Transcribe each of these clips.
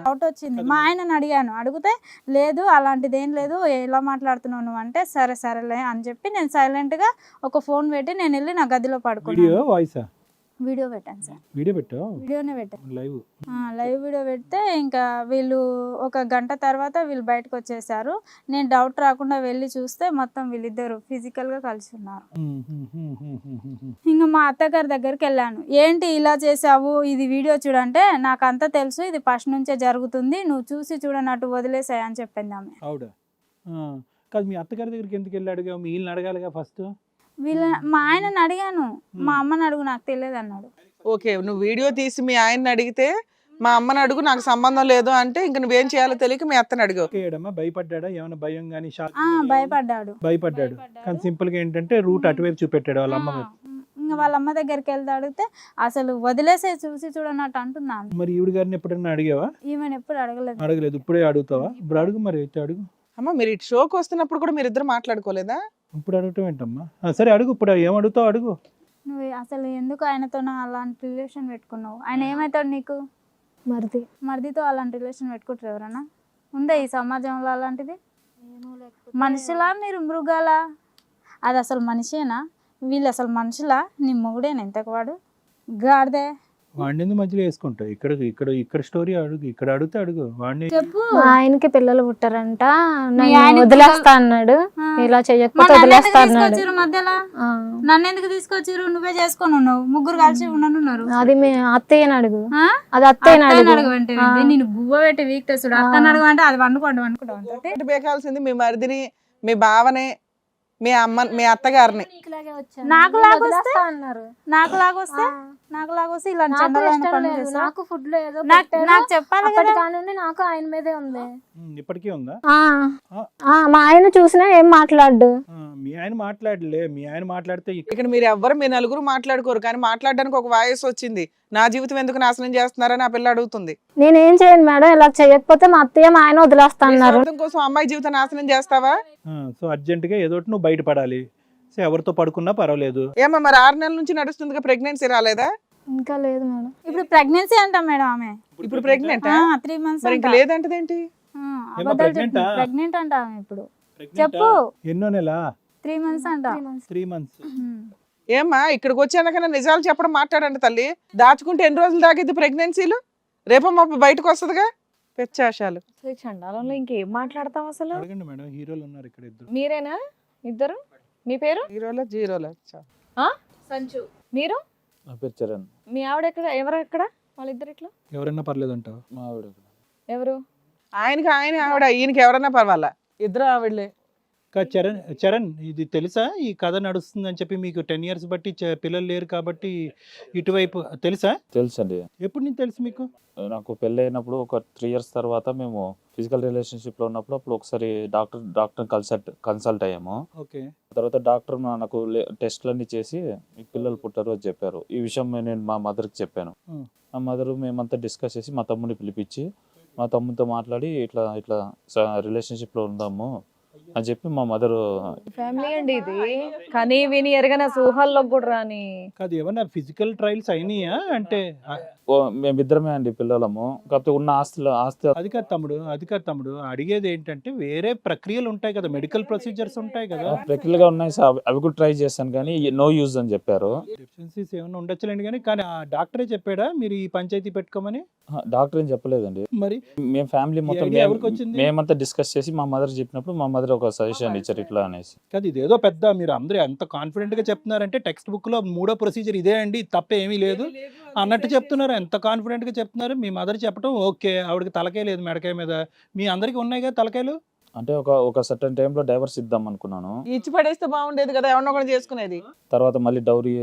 Doubt వచ్చింది. మా ఆయనని అడిగాను, అడిగితే లేదు అలాంటిది ఏం లేదు, ఎలా మాట్లాడుతున్నావు నువ్వు అంటే సరే సరేలే అని చెప్పి నేను సైలెంట్గా ఒక ఫోన్ పెట్టి నేను వెళ్ళి నా గదిలో పడుకున్నాను. వీడియో పెట్టాను సార్. వీడియోనే పెట్టాను, లైవ్ వీడియో పెడితే ఇంకా వీళ్ళు ఒక గంట తర్వాత వీళ్ళు బయటకు వచ్చేసారు. నేను డౌట్ రాకుండా వెళ్ళి చూస్తే మొత్తం వీళ్ళిద్దరు ఫిజికల్గా కలిసి ఉన్నారు. ఇంకా మా అత్తగారి దగ్గరికి వెళ్ళాను, ఏంటి ఇలా చేసావు, ఇది వీడియో చూడంటే నాకు అంతా తెలుసు, ఇది ఫస్ట్ నుంచే జరుగుతుంది, నువ్వు చూసి చూడనట్టు వదిలేసాయి అని చెప్పింది ఆమె. మీ అత్తగారి దగ్గరికి ఎందుకు వెళ్ళి అడిగా? మీ వీళ్ళని అడగాలిగా ఫస్ట్. మా ఆయనని అడిగాను, మా అమ్మని అడుగు నాకు తెలియదు అన్నాడు. ఓకే, నువ్వు వీడియో తీసి మీ ఆయన్ని అడిగితే మా అమ్మని అడుగు నాకు సంబంధం లేదు అంటే ఇంక నువ్వేం చేయాలో తెలియక మీ అత్తని అడిగావు. భయపడ్డా? ఏమైనా భయం కానీ? భయపడ్డాడు. కానీ సింపుల్ గా ఏంటంటే రూట్ అటువైపు చూపెట్టాడు వాళ్ళ అమ్మ. ఇంకా వాళ్ళ అమ్మ దగ్గరికి వెళ్తే అడిగితే అసలు వదిలేసే చూసి చూడనట్టు అంటున్నా. మరి ఈవిడ గారిని ఎప్పుడన్నా అడిగావా? ఈమెను ఎప్పుడు అడగలేదు. ఇప్పుడే అడుగుతావా? ఇప్పుడు అడుగు, మరి అయితే అడుగు. అమ్మ మీరు ఇటు షోకి వస్తున్నప్పుడు కూడా మీరు ఇద్దరు మాట్లాడుకోలేదా? ఇప్పుడు అడగటం ఏంటమ్మా? సరే అడుగు, ఇప్పుడు ఏం అడుగుతావు అడుగు. నువ్వు అసలు ఎందుకు ఆయనతో అలాంటి రిలేషన్ పెట్టుకున్నావు? ఆయన ఏమవుతాడు నీకు? మరిదితో అలాంటి రిలేషన్ పెట్టుకుంటారు ఎవరన్నా? ఉందా ఈ సమాజంలో అలాంటిది? మనుషులా మీరు మృగాలా? అది అసలు మనిషేనా? వీళ్ళు అసలు మనుషులా? నీ మొగుడేనా ఇంతకు వాడు? గాడిదే. వాడిని మధ్యలో వేసుకుంటావు. ఇక్కడ స్టోరీ అడుగు, ఇక్కడ అడిగితే అడుగు. వాడిని చెప్పు. ఆయనకి పిల్లలు పుట్టారంట, వదిలేస్తా అన్నాడు, ఇలా చెయ్యకపోతే వదిలేస్తా అన్నాడు. మధ్యలో నన్ను ఎందుకు తీసుకొచ్చారు? నువ్వే చేసుకొని ఉన్నావు, ముగ్గురు కలిసి ఉన్నారు. అది మీ అత్తయ్యని అడుగు. అది అత్తయ్యని అడుగు అంటే నేను గువ్వ పెట్టి వీక్ తెస్తాడు. అత్తని అడుగు అంటే అది వండుకుంటాం. బేకాల్సింది మీ మరిదిని, మీ బావనే, మీ అమ్మ, మీ అత్తగారిని. నాకు లాగొస్తే నాకు ఫుడ్ లో ఏదో నాకు చెప్పాలి కదా. నాకు ఆయన మీదే ఉంది. ఇప్పటికీ ఉందా? మా ఆయన చూసినా ఏం మాట్లాడు. మీ ఆయన మాట్లాడలే. మీ ఆయన మాట్లాడితే ఇక్కడ మీరు ఎవ్వరు, మీ నలుగురు మాట్లాడుకోరు, కానీ మాట్లాడడానికి ఒక వాయిస్ వచ్చింది. నా జీవితం ఎందుకు నాశనం చేస్తున్నారని ఆ పిల్ల అడుగుతుంది. నేనేం చేయను మేడం, ఇలా చేయకపోతే మా అత్తయ్య మా ఆయన వదిలేస్తా అన్నారు. కోసం అమ్మాయి జీవితం నాశనం చేస్తావా? సో అర్జెంట్ గా ఏదో నువ్వు బయటపడాలి. సో ఎవరితో పడుకున్నా పర్వాలేదు. ఏమో మరి 6 నెలల నుంచి నడుస్తుంది, ప్రెగ్నెన్సీ రాలేదా? ఇంకా లేదు మేడం. ఇప్పుడు ప్రెగ్నెన్సీ అంట మేడం. ఆమె ఇప్పుడు ప్రెగ్నెంట్ 3 months. మరి ఇంకా లేదంటదేంటి? ప్రెగ్నెంట్ అంట ఆమె. ఇప్పుడు చెప్పు, ఎన్నో నెల? 3 months అంట. 3 months. ఏమ్మా ఇక్కడికి వచ్చాకన్నా నిజాలు చెప్పడం మాట్లాడండి తల్లి. దాచుకుంటే ఎన్ని రోజులు దాగిద్ది ప్రెగ్నెన్సీలు? రేపమ్మా బయటకు వస్తుందిగా పెచ్చాశాలు. చండాలంలో ఇంకేం మాట్లాడతాం అసలు? అడగండి మేడం, హీరోలు ఉన్నారు ఇక్కడ ఇద్దరు. మీరేనా ఇద్దరు? మీ పేరు? హీరోలా జీరోలా? సంచు. మీరు? నా పేరు చరణ్. మీ ఆవిడ ఎక్కడ? ఎవరు ఎక్కడ? వాళ్ళిద్దరు ఇట్లా ఎవరైనా పర్లేదు అంటావు? మా ఆవిడ ఎవరు? ఆయనకి ఆయన ఆవిడ, ఈయనకి ఎవరన్నా పర్వాలా, ఇద్దరు ఆవిడలే. చరణ్ ఇది తెలుసా? ఈ కథ నడుస్తుందని చెప్పి మీకు 10 years బట్టి పిల్లలు లేరు కాబట్టి ఇటువైపు తెలుసా? తెలుసు అండి. ఎప్పుడు నుంచి తెలుసు మీకు? నాకు పెళ్ళి అయినప్పుడు ఒక 3 years తర్వాత మేము ఫిజికల్ రిలేషన్షిప్ లో ఉన్నప్పుడు అప్పుడు ఒకసారి డాక్టర్ కన్సల్ట్ అయ్యాము. ఓకే. తర్వాత డాక్టర్ నాకు టెస్ట్లన్నీ చేసి మీకు పిల్లలు పుట్టారు అని చెప్పారు. ఈ విషయం నేను మా మదర్కి చెప్పాను. మా మదర్ మేమంతా డిస్కస్ చేసి మా తమ్ముడిని పిలిపించి మా తమ్ముడితో మాట్లాడి ఇట్లా ఇట్లా రిలేషన్షిప్ లో ఉందాము అని చెప్పి మా మదర్. ఫ్యామిలీ అండి ఇది, కానీ విని ఎరగన ఊహల్లో కూడా రాని. కాదు, ఏమన్నా ఫిజికల్ ట్రయల్స్ అయినాయా? అంటే మేమిద్దరమే అండి పిల్లలము. కాకపోతే ఉన్న ఆస్తి అది కాదు తమ్ముడు అడిగేది ఏంటంటే వేరే ప్రక్రియలు ఉంటాయి కదా, మెడికల్ ప్రొసీజర్స్ ఉంటాయి కదా. ప్రక్రియలుగా ఉన్నాయి సార్, అవి కూడా ట్రై చేశాను కానీ నో యూజ్ అని చెప్పారు. డెఫిషియన్సీస్ ఏమైనా ఉండొచ్చులేండి కానీ ఆ డాక్టరే చెప్పాడా మీరు ఈ పంచాయతీ పెట్టుకోమని? డాక్టర్ ఏం చెప్పలేదండి. మరి మేము ఫ్యామిలీ మొత్తం మేమంతా డిస్కస్ చేసి మా మదర్ చెప్పినప్పుడు మా మదర్ ఒక సజెషన్ ఇచ్చారు ఇట్లా అనేసి. కాదు, ఇదేదో పెద్ద మీరు అందరూ ఎంత కాన్ఫిడెంట్ గా చెప్తున్నారంటే టెక్స్ట్ బుక్ లో 3వ ప్రొసీజర్ ఇదే అండి, తప్ప ఏమీ లేదు అన్నట్టు చెప్తున్నారు. ఎంత కాన్ఫిడెంట్ గా చెప్తున్నారు. మీ మదర్ చెప్పడం ఓకే, ఆవిడకి తలకాయ లేదు మెడకాయ మీద. మీ అందరికి ఉన్నాయి కదా తలకాయలు. అంటే ఒక సర్టన్ టైంలో డైవర్స్ ఇద్దాం అనుకున్నాను. ఇచ్చి పడేస్తే బాగుండేది కదా, ఎవరినో ఒకటి చేసుకునేది. తర్వాత మళ్ళీ డౌరీ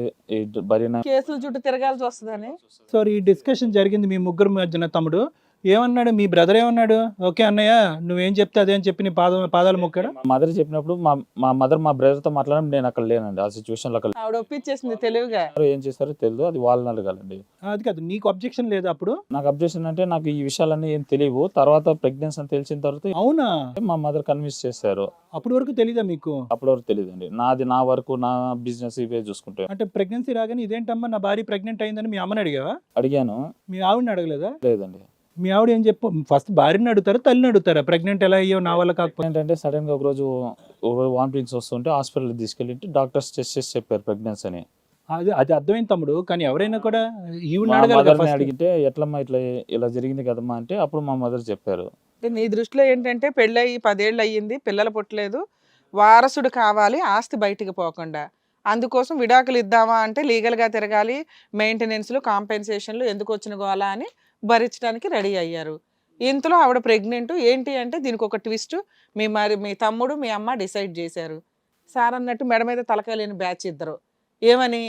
కేసుల చుట్టూ తిరగాల్సి వస్తుందని. సో ఈ డిస్కషన్ జరిగింది మీ ముగ్గురు మధ్యన. తమ్ముడు ఏమన్నాడు? మీ బ్రదర్ ఏమన్నాడు? ఓకే అన్నయ్య నువ్వేం చెప్తే అదే అని చెప్పి నీ పాదాలు మొక్కాడు. మదర్ చెప్పినప్పుడు మా మదర్ మా బ్రదర్ తో మాట్లాడడం నేను అక్కడ లేనండి. ఆ సిచ్యువేషన్ లో ఆవిడ ఒప్పించేసింది తెలివిగా. ఏం చేస్తారో తెలియదు, అది వాళ్ళని అడగాలండి. అది కాదు, నీకు అబ్జెక్షన్ లేదు అప్పుడు? నాకు అబ్జెక్షన్ అంటే నాకు ఈ విషయాలన్నీ ఏం తెలియవు. తర్వాత ప్రెగ్నెన్సీ అని తెలిసిన తర్వాత అవునా మా మదర్ కన్విన్స్ చేశారు. అప్పటి వరకు తెలీదా మీకు? అప్పటి వరకు తెలియదండి. నా వరకు నా బిజినెస్ ఇవే చూసుకుంటే. అంటే ప్రెగ్నెన్సీ రాగానే ఇదేంటమ్మా నా భార్య ప్రెగ్నెంట్ అయిందని మీ అమ్మని అడిగావా? అడిగాను. మీ ఆవిడని అడగలేదా? లేదండి. మీ ఆవిడ ఏం చెప్పు, ఫస్ట్ భార్యని అడుగుతారా తల్లిని అడుగుతారా ప్రెగ్నెంట్ ఎలా అయ్యో నా వల్ల కాకపోతే? ఏంటంటే సడన్ గా ఒకరోజు వామిటింగ్స్ వస్తుంటే హాస్పిటల్కి తీసుకెళ్ళి డాక్టర్స్ టెస్ట్ చేసి చెప్పారు ప్రెగ్నెన్సీ అని. అది అర్థమైంది తమ్ముడు, కానీ ఎవరైనా కూడా ఈవిడ మా అడగాలి కదా మదర్ని first. అడిగితే ఎట్లమ్మా ఇలా జరిగింది కదమ్మా అంటే అప్పుడు మా మదర్ చెప్పారు. అంటే నీ దృష్టిలో ఏంటంటే పెళ్ళయి 10 ఏళ్ళు అయ్యింది, పిల్లలు పుట్టలేదు, వారసుడు కావాలి ఆస్తి బయటికి పోకుండా, అందుకోసం విడాకులు ఇద్దామా అంటే లీగల్గా తిరగాలి, మెయింటెనెన్స్లు కాంపెన్సేషన్లు ఎందుకు వచ్చిన గోలా అని భరించడానికి రెడీ అయ్యారు. ఇంతలో ఆవిడ ప్రెగ్నెంట్. ఏంటి అంటే దీనికి ఒక ట్విస్ట్, మీ తమ్ముడు మీ అమ్మ డిసైడ్ చేశారు. సార్ అన్నట్టు మెడ మీద తలకాయ లేని బ్యాచ్ ఇద్దరు. ఏమని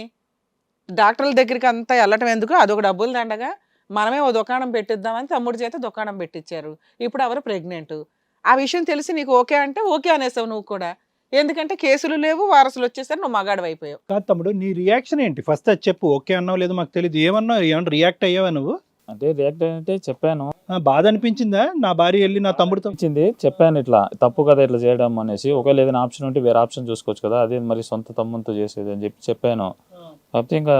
డాక్టర్ల దగ్గరికి అంతా వెళ్ళటం ఎందుకు, అదొక డబ్బులు దండగా, మనమే ఓ దుకాణం పెట్టిద్దామని తమ్ముడి చేత దుకాణం పెట్టించారు. ఇప్పుడు ఎవరు ప్రెగ్నెంట్. ఆ విషయం తెలిసి నీకు ఓకే అంటే ఓకే అనేసావు నువ్వు కూడా, ఎందుకంటే కేసులు లేవు, వారసులు వచ్చేసరి నువ్వు మగాడు అయిపోయావు. కాదు తమ్ముడు, నీ రియాక్షన్ ఏంటి ఫస్ట్ అది చెప్పు. ఓకే అన్నావు లేదు మాకు తెలియదు, ఏమన్నా రియాక్ట్ అయ్యావా నువ్వు? అంటే రియాక్ట్ అంటే చెప్పాను. బాధ అనిపించిందా నా భార్య వెళ్ళి నా తమ్ముడితో? వచ్చింది, చెప్పాను ఇట్లా తప్పు కదా ఇట్లా చేయడం అనేసి, ఒకవేళ ఏదైనా ఆప్షన్ ఉంటే వేరే ఆప్షన్ చూసుకోవచ్చు కదా, అదే మరి సొంత తమ్ముతో చేసేది అని చెప్పాను. కాకపోతే ఇంకా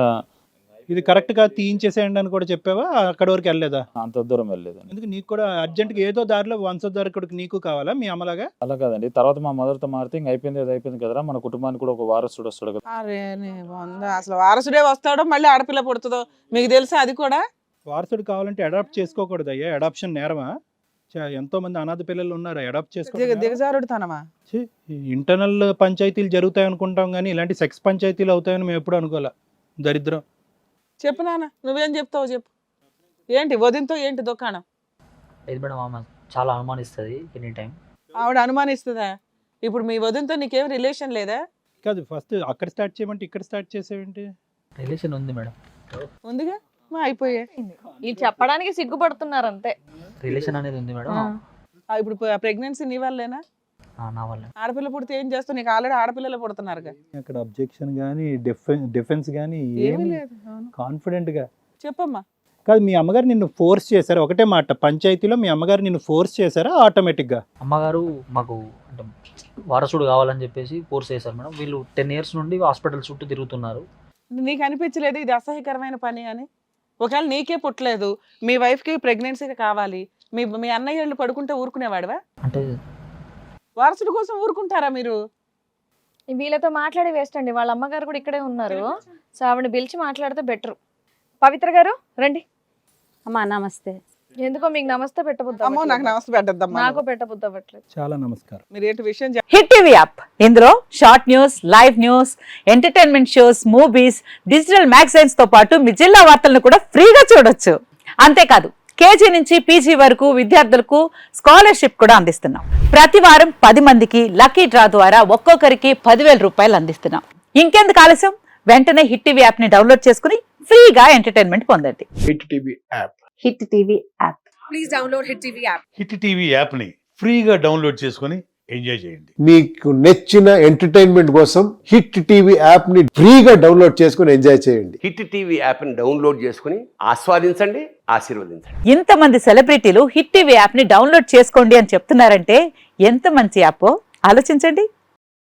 ఇది కరెక్ట్ గా తీయించేసేయండి అని కూడా చెప్పావా? అక్కడ వరకు వెళ్ళలేదా? అంత దూరం వెళ్ళలేదు. ఎందుకు నీకు కూడా అర్జెంట్గా ఏదో దారిలో వంశోద్ధారకుడికి నీకు కావాలా మీ అమ్మలాగా? అలా కాదండి, తర్వాత మా మదర్తో మారితే ఇంక అయిపోయింది కదరా, మన కుటుంబానికి కూడా ఒక వారసుడు వస్తాడు కదా. అరే అసలు వారసుడే వస్తాడో మళ్ళీ ఆడపిల్ల పుడుతుందో మీకు తెలుసా? అది కూడా వారసుడు కావాలంటే అడాప్ట్ చేసుకోకూడదు అయ్యా. అడాప్షన్ నేరమా? ఎంతో మంది అనాథ పిల్లలు ఉన్నారు, అడాప్ట్ చేసుకో. దిగజారుడు తనమా? ఇంటర్నల్ పంచాయతీలు జరుగుతాయి అనుకుంటాం కానీ ఇలాంటి సెక్స్ పంచాయతీలు అవుతాయని మేము ఎప్పుడు అనుకోలే. దరిద్రం. చెప్పు నాన్న, నువ్వేం చెప్తావు చెప్పు. ఏంటి వదినతో ఏంటి దుకాణం? లేదు మేడం, ఆమె చాలా అనుమానిస్తుంది ఎనీ టైం. ఆవిడ అనుమానిస్తుందా? ఇప్పుడు మీ వదినతో నీకేం రిలేషన్ లేదా? కాదు, ఫస్ట్ అక్కడ స్టార్ట్ చేయమంటే ఇక్కడ స్టార్ట్ చేసేవేంటి? రిలేషన్ ఉంది మేడం, ఉందిగా, అయిపోయా. ఇది చెప్పడానికి సిగ్గుపడుతున్నారు అంతే. రిలేషన్ అనేది ఉంది మేడం. ఇప్పుడు ప్రెగ్నెన్సీ నీ వల్లేనా? నా వల్ల. ఆడపిల్ల పుడితే ఏం చేస్తావు? నీకు ఆల్రెడీ ఆడపిల్లలు పుడుతున్నారుగా. అక్కడ అబ్జెక్షన్ కానీ డిఫెన్స్ కానీ ఏమీ లేదు. కాన్ఫిడెంట్ గా చెప్పమ్మా. కాదు, మీ అమ్మగారు నిన్ను ఫోర్స్ చేశారా? ఒకటే మాట, పంచాయతీలో మీ అమ్మగారు నిన్ను ఫోర్స్ చేశారా ఆటోమేటిక్ గా? అమ్మగారు మాకు అంటే వారసుడు కావాలని చెప్పేసి ఫోర్స్ చేశారు మేడం. వీళ్ళు 10 years నుండి హాస్పిటల్ చుట్టూ తిరుగుతున్నారు. నీకు అనిపించలేదు ఇది అసహ్యకరమైన పని అని? ఒకవేళ నీకే పుట్టలేదు, మీ వైఫ్కి ప్రెగ్నెన్సీగా కావాలి, మీ అన్నయ్యళ్ళు పడుకుంటే ఊరుకునేవాడివా? అంటే వారసుడు కోసం ఊరుకుంటారా మీరు? వీళ్ళతో మాట్లాడి వేస్ట్ అండి, వాళ్ళ అమ్మగారు కూడా ఇక్కడే ఉన్నారు, సో ఆవిడ పిలిచి మాట్లాడితే బెటర్. పవిత్ర గారు రండి. అమ్మా నమస్తే. ఎందుకో మీకు నమస్తే పెట్టబుద్దా? అమ్మో నాకు నమస్తే పెట్టద్దమ్మా. నాకు పెట్టబుద్దా పట్టలేదు. చాలా నమస్కారం. మీరు ఏంటి విషయం హిట్ టీవీ యాప్, ఇందులో short news, live news, entertainment shows, movies, digital magazines తో పాటు మీ జిల్లా వార్తలను కూడా ఫ్రీగా చూడొచ్చు. అంతేకాదు కేజీ నుంచి పీజీ వరకు విద్యార్థులకు స్కాలర్షిప్ కూడా అందిస్తున్నాం. ప్రతి వారం 10 మందికి లక్కీ డ్రా ద్వారా ఒక్కొక్కరికి 10,000 రూపాయలు అందిస్తున్నాం. ఇంకెందుకు ఆలస్యం, వెంటనే హిట్ టీవీ యాప్ ని డౌన్లోడ్ చేసుకుని ఫ్రీగా ఎంటర్టైన్మెంట్ పొందండి. Hit TV app. Hit TV app. Please download hit TV app. Hit TV app ని ఫ్రీగా డౌన్లోడ్ చేసుకొని ఎంజాయ్ చేయండి. మీకు నచ్చిన ఎంటర్టైన్మెంట్ కోసం హిట్ టీవీ యాప్ ని ఫ్రీగా డౌన్లోడ్ చేసుకొని ఎంజాయ్ చేయండి. హిట్ టీవీ యాప్ ని డౌన్లోడ్ చేసుకుని ఆస్వాదించండి, ఆశీర్వదించండి. ఇంతమంది సెలబ్రిటీలు హిట్ టీవీ యాప్ ని డౌన్లోడ్ చేసుకోండి అని చెప్తున్నారంటే ఎంత మంచి యాప్ ఆలోచించండి.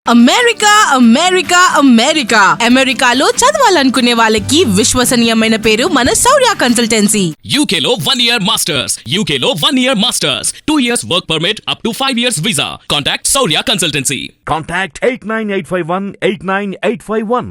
అమెరికా అమెరికా అమెరికా అమెరికాలో చదవాలనుకునే వాళ్ళకి విశ్వసనీయమైన పేరు మన శౌర్య కన్సల్టెన్సీ. UKలో 1 year masters, UKలో 1 year masters, 2 years work permit up to 5 years visa. Contact Saurya Consultancy. Contact 89851 89851.